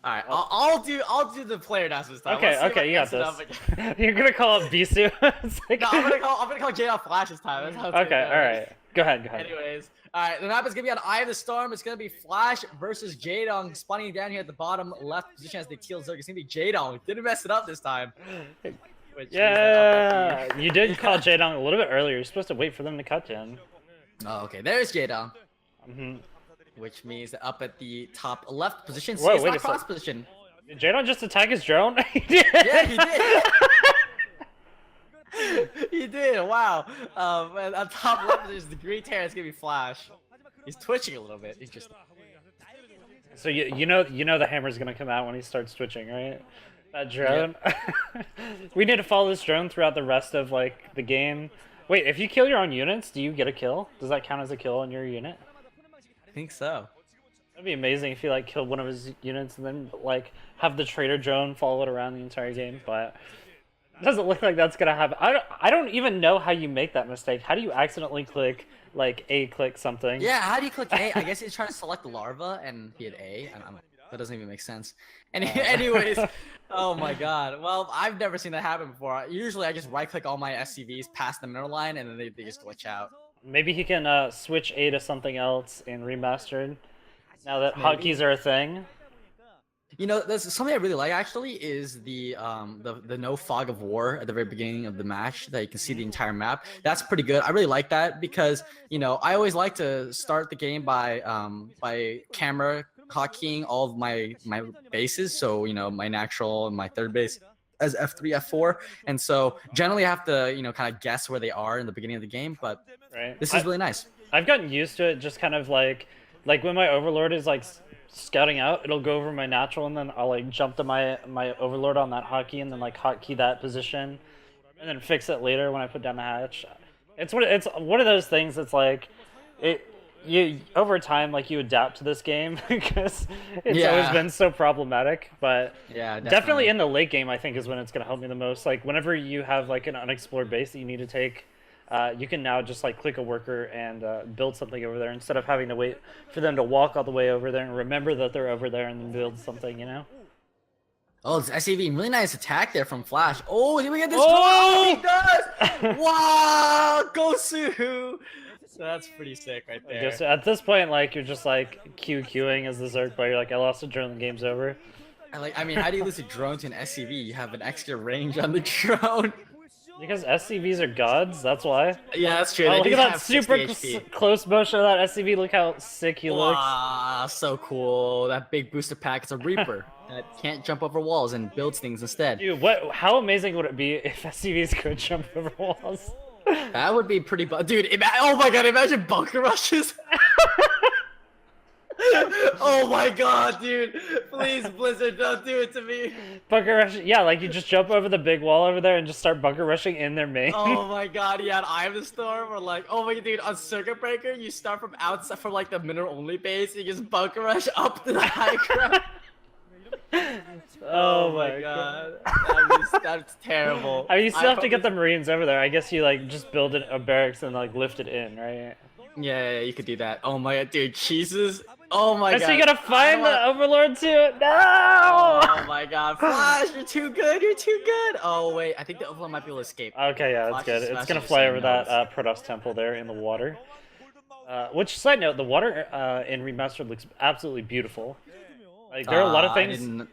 All right, I'll do the player announcements this time. Okay, okay, you got this. You're gonna call it Bisu? Like... No, I'm gonna call Jaedong Flash this time. That's how it's okay, all right. Go ahead. Anyways, all right, the map is gonna be on Eye of the Storm. It's gonna be Flash versus Jaedong, spawning down here at the bottom left position as the teal Zerg. It's gonna be Jaedong. Didn't mess it up this time. Yeah, you did call Jaedong a little bit earlier. You're supposed to wait for them to cut in. Oh, okay. There's Jaedong. Which means that up at the top left position. Whoa, it's wait not cross position. Did Jaedong just attack his drone? He did. Yeah, he did. He did. Wow. And on top left, there's the green tear. It's gonna be Flash. He's twitching a little bit. He's just. So you know the hammer's gonna come out when he starts twitching, right? That drone. Yep. We need to follow this drone throughout the rest of like the game. Wait, if you kill your own units, do you get a kill? Does that count as a kill on your unit? I think so. That'd be amazing if you like killed one of his units and then like have the traitor drone follow it around the entire game, but it doesn't look like that's gonna happen. I don't even know how you make that mistake. How do you accidentally click like click something? Yeah, how do you click A? I guess he's trying to select the larva and he had A. That doesn't even make sense. Anyways, oh my god. Well, I've never seen that happen before. Usually I just right click all my SCVs past the middle line and then they just glitch out. Maybe he can switch A to something else in Remastered. Now that hotkeys are a thing. You know, there's something I really like actually is the no fog of war at the very beginning of the match that you can see the entire map. That's pretty good. I really like that because you know I always like to start the game by camera hotkeying all of my bases. So you know my natural and my third base as F3, F4, and so generally I have to you know kind of guess where they are in the beginning of the game. But this is really nice. I've gotten used to it, just kind of like when my overlord is like scouting out, it'll go over my natural and then I'll like jump to my overlord on that hotkey and then like hotkey that position and then fix it later when I put down the hatch. It's one of those things that's like you over time like you adapt to this game because it's always been so problematic, but yeah, definitely in the late game I think is when it's going to help me the most. Like whenever you have like an unexplored base that you need to take, you can now just like click a worker and build something over there instead of having to wait for them to walk all the way over there and remember that they're over there and then build something, you know? Oh, it's SCV. Really nice attack there from Flash. Oh, did we get this? Oh, he does! Wow, Gosu! So that's pretty sick right there. Just, at this point, like you're just like queuing as the Zerg player. Like I lost a drone, the game's over. I mean, how do you lose a drone to an SCV? You have an extra range on the drone. Because SCVs are gods, that's why. Yeah, that's true. Oh, look at that super close motion of that SCV. Look how sick he looks. Wow, so cool. That big booster pack is a Reaper that can't jump over walls and builds things instead. Dude, how amazing would it be if SCVs could jump over walls? That would be pretty dude, oh my god, imagine bunker rushes. Oh my god, dude. Please, Blizzard, don't do it to me. Bunker rush, yeah, like you just jump over the big wall over there and just start bunker rushing in their main. Oh my god, yeah, on Eye of the Storm, or like, oh my god, dude, on Circuit Breaker, you start from outside, from like the mineral only base, you just bunker rush up to the high ground. Oh my god. That's terrible. I mean, you still have to get the Marines over there. I guess you like just build a barracks and like lift it in, right? Yeah, you could do that. Oh my god, dude, Jesus. Oh my god. So you gotta find the Overlord too? No! Oh my god, Flash, you're too good, you're too good! Oh wait, I think the Overlord might be able to escape. Okay, yeah, that's good. It's gonna fly over that Protoss temple there in the water. Which, side note, the water in Remastered looks absolutely beautiful. Like, there are a lot of things...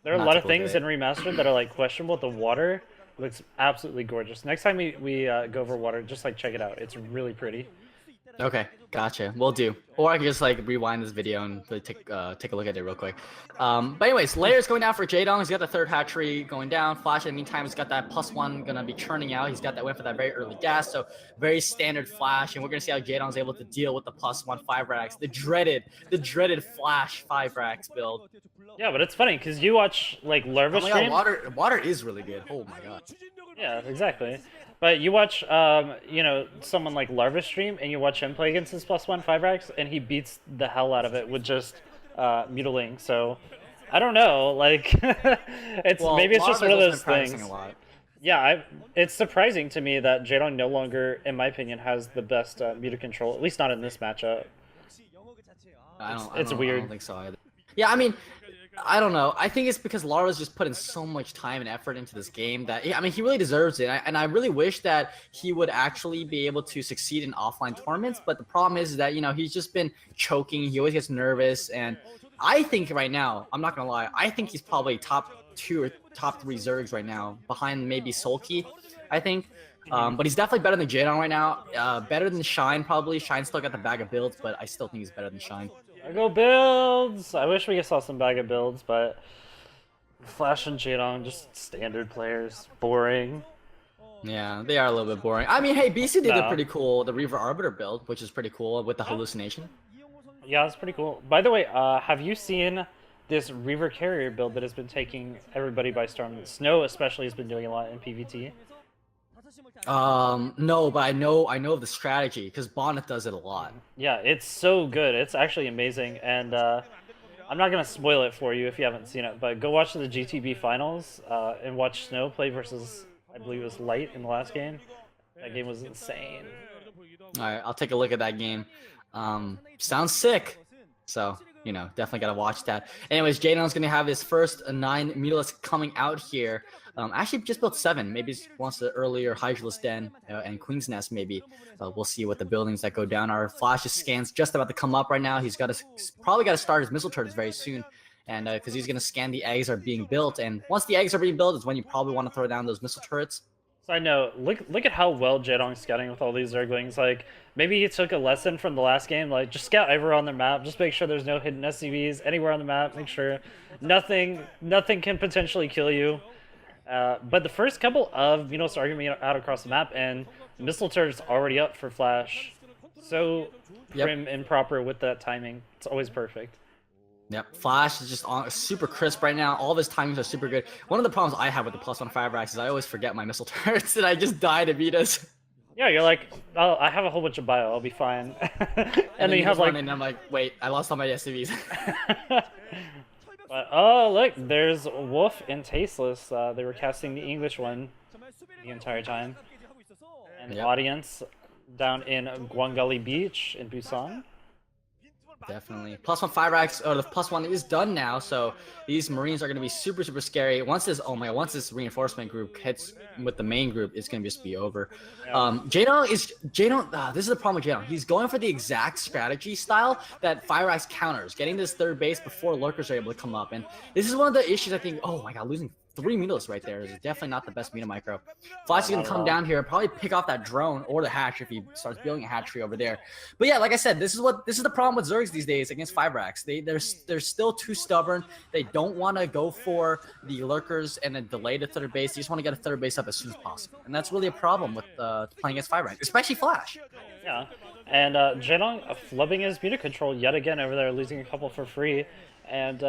There are a lot of things in Remastered that are like questionable. The water looks absolutely gorgeous. Next time we go over water, just like check it out. It's really pretty. Okay, gotcha. Will do. Or I can just like rewind this video and take a look at it real quick. But anyways, layers going down for Jaedong. He's got the third hatchery going down. Flash in the meantime has got that +1 gonna be churning out. He's got that win for that very early gas, so very standard Flash. And we're gonna see how Jaedong's able to deal with the +1 5 racks, the dreaded Flash 5 racks build. Yeah, but it's funny because you watch like Larva stream. God, water is really good. Oh my god. Yeah, exactly. But you watch, you know, someone like Larva stream, and you watch him play against his +1 5 racks, and he beats the hell out of it with just mutiling. So, I don't know, like, maybe it's just one of those things. Yeah, it's surprising to me that Jaedong no longer, in my opinion, has the best muta control, at least not in this matchup. I don't weird. I don't think so either. Yeah, I mean, I don't know. I think it's because Lara's just put in so much time and effort into this game that I mean he really deserves it. And I really wish that he would actually be able to succeed in offline tournaments. But the problem is that he's just been choking. He always gets nervous, and I think right now, I'm not gonna lie, I think he's probably top 2 or top 3 Zergs right now, behind maybe Sulky, I think. But he's definitely better than Jaedong right now. Better than Shine probably. Shine still got the bag of builds, but I still think he's better than Shine. I go builds. I wish we saw some bag of builds, but Flash and Jaedong just standard players, boring. Yeah, they are a little bit boring. I mean, hey, BC did No. a pretty cool, the Reaver Arbiter build, which is pretty cool with the hallucination. Yeah, it's pretty cool. By the way, have you seen this Reaver Carrier build that has been taking everybody by storm? Snow especially has been doing a lot in PvT. No, but I know of the strategy because Bonnet does it a lot. Yeah, it's so good. It's actually amazing, and I'm not gonna spoil it for you if you haven't seen it, but go watch the GTB finals and watch Snow play versus, I believe it was Light in the last game. That game was insane. All right, I'll take a look at that game. Sounds sick. So, definitely gotta watch that. Anyways, Jaedong's gonna have his first 9 Mutalisks coming out here. Actually just built 7. Maybe he wants the earlier Hydralisk Den and Queen's Nest maybe. We'll see what the buildings that go down are. Flash's scan's just about to come up right now. He's probably got to start his missile turrets very soon. And because he's gonna scan the eggs are being built, and once the eggs are being built is when you probably want to throw down those missile turrets. So I know, look at how well Jaedong's scouting with all these Zerglings. Like, maybe he took a lesson from the last game. Like, just scout everywhere on the map. Just make sure there's no hidden SCVs anywhere on the map. Make sure nothing can potentially kill you. But the first couple of Munos are going to be out across the map, and missile turret's already up for Flash. So prim and proper with that timing. It's always perfect. Yep, Flash is just super crisp right now. All of his timings are super good. One of the problems I have with the +1 fire axe is I always forget my missile turrets and I just die to beat us. Yeah, you're like, oh, I have a whole bunch of bio, I'll be fine. and then you have like, and I'm like, wait, I lost all my SCVs. But oh look, there's Wolf and Tasteless. They were casting the English one the entire time. And the audience down in Guangali Beach in Busan. Definitely. +1 fire axe, or the +1 is done now, so these Marines are going to be super, super scary. Once this reinforcement group hits with the main group, it's going to just be over. Jaedong, this is the problem with Jaedong. He's going for the exact strategy style that fire axe counters, getting this third base before lurkers are able to come up. And this is one of the issues I think, oh my god, losing 3 Mutalisks right there is definitely not the best Meta micro. Flash is going to come down here, probably pick off that drone or the hatch if he starts building a hatchery over there. But yeah, like I said, this is the problem with Zergs these days against Fiber Axe. They're still too stubborn. They don't want to go for the lurkers and then delay the third base. They just want to get a third base up as soon as possible. And that's really a problem with playing against Fiber Axe, especially Flash. Yeah, and Jaedong flubbing his meter control yet again over there, losing a couple for free. And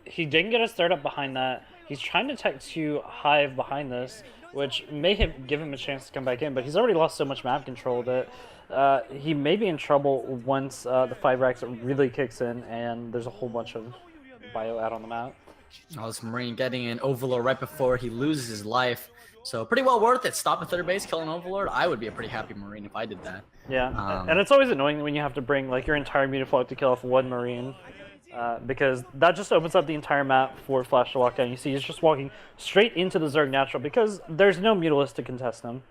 he didn't get his third up behind that. He's trying to tech 2 Hive behind this, which may give him a chance to come back in, but he's already lost so much map control that he may be in trouble once the 5-Rax really kicks in and there's a whole bunch of bio out on the map. Oh, this Marine getting an Overlord right before he loses his life. So pretty well worth it. Stop a third base, kill an Overlord. I would be a pretty happy Marine if I did that. Yeah, and it's always annoying when you have to bring like your entire Mutaflog to kill off one Marine. Because that just opens up the entire map for Flash to walk down. You see he's just walking straight into the Zerg natural because there's no Mutalist to contest him.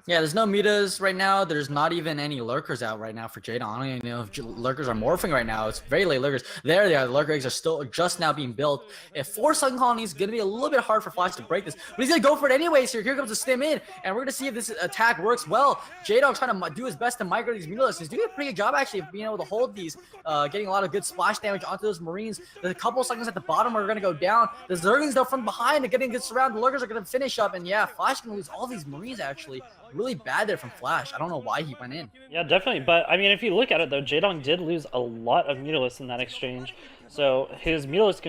Yeah, there's no Mutas right now. There's not even any lurkers out right now for Jaedong. I don't even know if lurkers are morphing right now. It's very late lurkers. There they are. The lurker eggs are still just now being built. If 4 Sun Colonies is going to be a little bit hard for Flash to break this, but he's going to go for it anyways. Here comes the stim in, and we're going to see if this attack works well. Jaedong trying to do his best to migrate these Mutalisks. He's doing a pretty good job actually of being able to hold these, getting a lot of good splash damage onto those Marines. There's a couple of seconds at the bottom are going to go down. The Zerglings though from behind are getting good surround. The lurkers are going to finish up, and yeah, Flash going to lose all these Marines actually. Really bad there from Flash. I don't know why he went in. Yeah, definitely. But I mean, if you look at it though, Jaedong did lose a lot of Mutalisks in that exchange. So his Mutalisk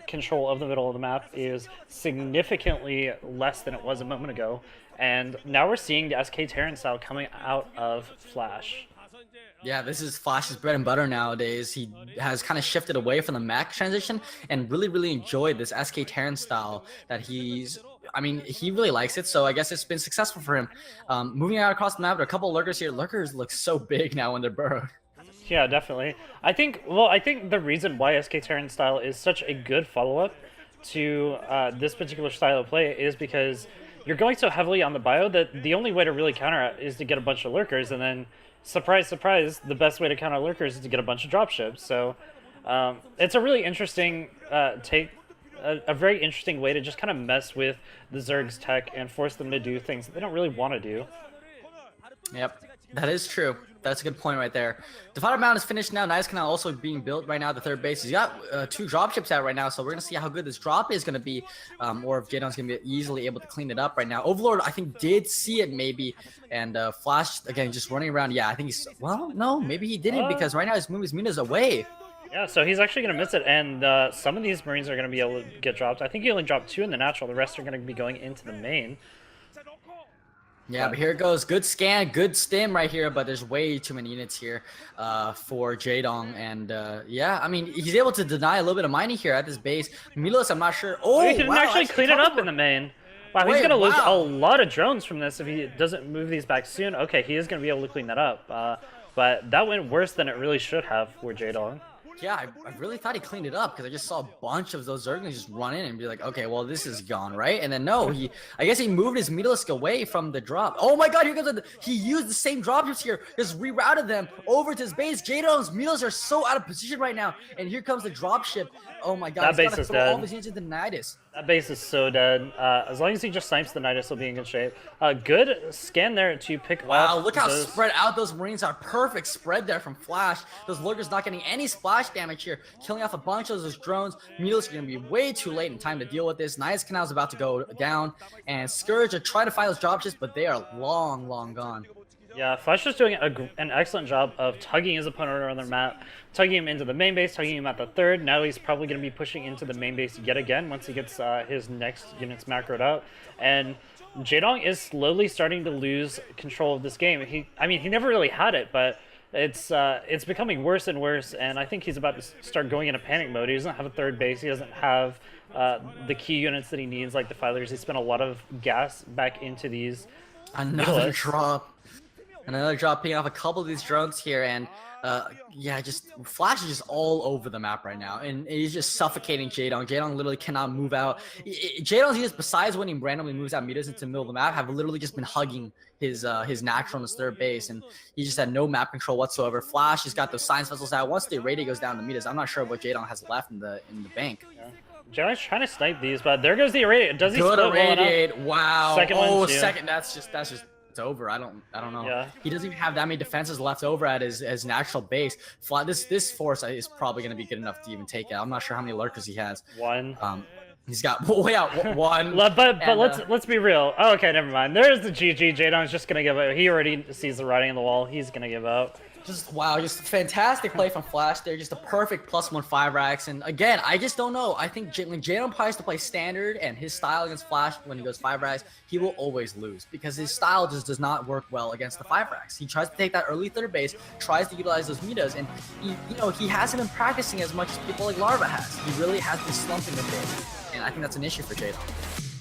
control of the middle of the map is significantly less than it was a moment ago. And now we're seeing the SK Terran style coming out of Flash. Yeah, this is Flash's bread and butter nowadays. He has kind of shifted away from the Mac transition and really enjoyed this SK Terran style that he really likes it, so I guess it's been successful for him. Moving out across the map, there are a couple of lurkers here. Lurkers look so big now when they're burrowed. Yeah, definitely. I think the reason why SK Terran style is such a good follow-up to this particular style of play is because you're going so heavily on the bio that the only way to really counter it is to get a bunch of lurkers, and then surprise, surprise, the best way to counter lurkers is to get a bunch of dropships. So it's a really interesting take, a very interesting way to just kind of mess with the Zerg's tech and force them to do things that they don't really want to do. Yep, that is true. That's a good point right there. Divided Mountain is finished now. Nice Canal also being built right now at the third base. He's got 2 dropships out right now, so we're going to see how good this drop is going to be, or if Jaedong's going to be easily able to clean it up right now. Overlord, I think, did see it maybe, and Flash, again, just running around. Yeah, I think he's, well, no, maybe he didn't, because right now he's moving his Minas away. Yeah, so he's actually going to miss it, and some of these Marines are going to be able to get dropped. I think he only dropped 2 in the natural. The rest are going to be going into the main. Yeah, but here it goes. Good scan, good stim right here, but there's way too many units here for Jaedong. And yeah, I mean, he's able to deny a little bit of mining here at this base. Milos, I'm not sure. Oh, he didn't wow, actually clean it up in the main. Wow, he's Wait, going to lose wow. a lot of drones from this if he doesn't move these back soon. Okay, he is going to be able to clean that up. But that went worse than it really should have for Jaedong. Yeah, I really thought he cleaned it up, because I just saw a bunch of those Zerglings just run in and be like, okay, well, this is gone, right? And then no, I guess he moved his Metalisk away from the drop. Oh my god, here goes he used the same dropships here, just rerouted them over to his base. Jaedong's Metals are so out of position right now, and here comes the dropship. Oh my god, That base is dead. all of his units into Nidus. That base is so dead. As long as he just snipes the Nidus, he'll be in good shape. Good scan there to pick up. Wow, look how those... spread out those Marines are. Perfect spread there from Flash. Those Lurkers not getting any splash damage here. Killing off a bunch of those drones. Mules are going to be way too late in time to deal with this. Nice Canal is about to go down. And Scourge are trying to find those dropships, but they are long, long gone. Yeah, Flash is doing an excellent job of tugging his opponent around the map, tugging him into the main base, tugging him at the third. Now he's probably going to be pushing into the main base yet again once he gets his next units macroed out. And Jaedong is slowly starting to lose control of this game. I mean, he never really had it, but it's becoming worse and worse. And I think he's about to start going into panic mode. He doesn't have a third base. He doesn't have the key units that he needs, like the filers. He spent a lot of gas back into these. Another drop. Another drop picking off a couple of these drones here, and yeah, just Flash is just all over the map right now, and he's just suffocating Jaedong. Jaedong literally cannot move out. Jaedong's units, besides when he randomly moves out meters into the middle of the map, have literally just been hugging his natural on his third base, and he just had no map control whatsoever. Flash has got those science vessels out. Once the irradiate goes down to meters, I'm not sure what Jaedong has left in the bank. Yeah. Jaedong's trying to snipe these, but there goes the irradiate. Does he Good split well enough? irradiate. Wow. Second one, too. Second. That's just. It's over. I don't know. Yeah. He doesn't even have that many defenses left over at his natural base. This force is probably going to be good enough to even take it. I'm not sure how many lurkers he has. One. He's got one. But let's be real. Oh, okay, never mind. There's the GG. Jaedong's just gonna give up. He already sees the writing on the wall. He's gonna give up. Just wow, just fantastic play from Flash there. Just a perfect +1 5 racks. And again, I just don't know. I think when Jaedong tries to play standard and his style against Flash when he goes 5 racks, he will always lose because his style just does not work well against the 5 racks. He tries to take that early third base, tries to utilize those metas, and he hasn't been practicing as much as people like Larva has. He really has been slumping a bit, and I think that's an issue for Jaedong.